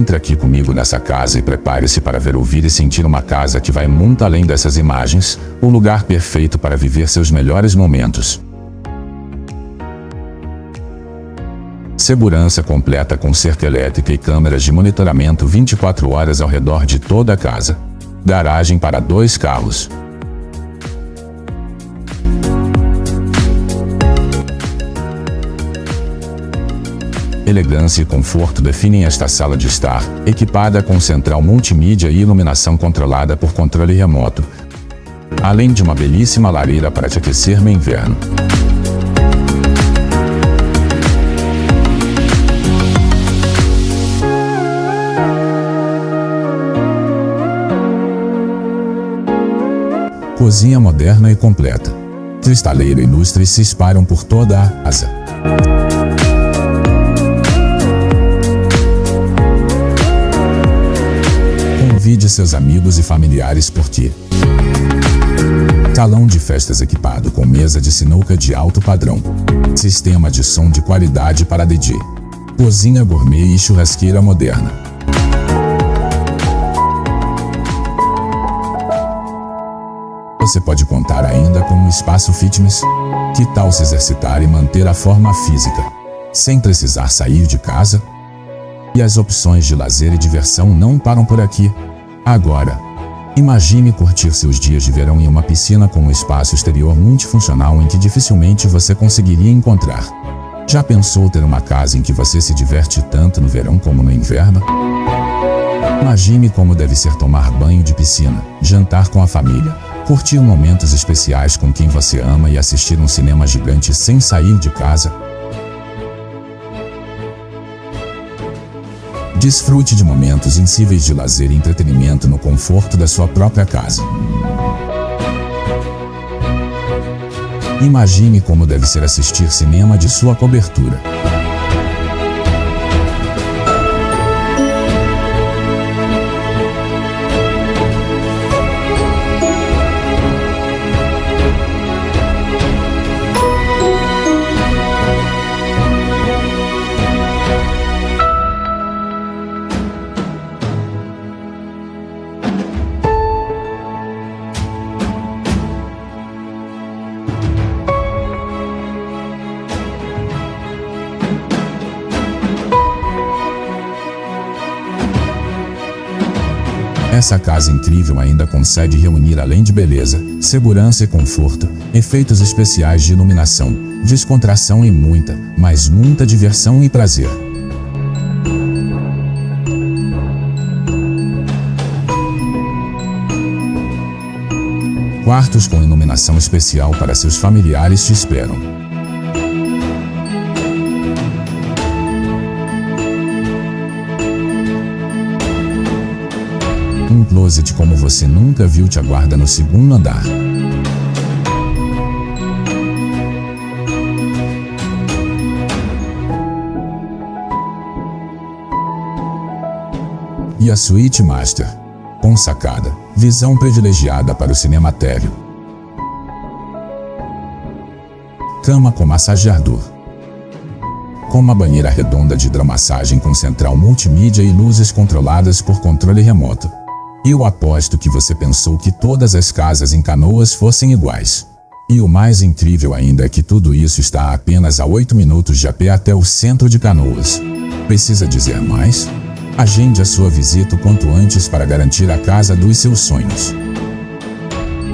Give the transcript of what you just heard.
Entre aqui comigo nessa casa e prepare-se para ver, ouvir e sentir uma casa que vai muito além dessas imagens, o lugar perfeito para viver seus melhores momentos. Segurança completa com cerca elétrica e câmeras de monitoramento 24 horas ao redor de toda a casa. Garagem para 2 carros. Elegância e conforto definem esta sala de estar, equipada com central multimídia e iluminação controlada por controle remoto, além de uma belíssima lareira para te aquecer no inverno. Cozinha moderna e completa. Cristaleira e lustres se espalham por toda a casa. Convide seus amigos e familiares por ti. Salão de festas equipado com mesa de sinuca de alto padrão. Sistema de som de qualidade para DJ. Cozinha gourmet e churrasqueira moderna. Você pode contar ainda com um espaço fitness. Que tal se exercitar e manter a forma física, sem precisar sair de casa? E as opções de lazer e diversão não param por aqui. Agora, imagine curtir seus dias de verão em uma piscina com um espaço exterior multifuncional em que dificilmente você conseguiria encontrar. Já pensou ter uma casa em que você se diverte tanto no verão como no inverno? Imagine como deve ser tomar banho de piscina, jantar com a família, curtir momentos especiais com quem você ama e assistir um cinema gigante sem sair de casa. Desfrute de momentos incríveis de lazer e entretenimento no conforto da sua própria casa. Imagine como deve ser assistir cinema de sua cobertura. Essa casa incrível ainda consegue reunir, além de beleza, segurança e conforto, efeitos especiais de iluminação, descontração e muita, mas muita diversão e prazer. Quartos com iluminação especial para seus familiares te esperam. Um closet como você nunca viu te aguarda no 2º andar. E a suíte master, com sacada, visão privilegiada para o cinema térreo. Cama com massageador. Com uma banheira redonda de hidromassagem com central multimídia e luzes controladas por controle remoto. Eu aposto que você pensou que todas as casas em Canoas fossem iguais. E o mais incrível ainda é que tudo isso está a apenas a 8 minutos de a pé até o centro de Canoas. Precisa dizer mais? Agende a sua visita o quanto antes para garantir a casa dos seus sonhos.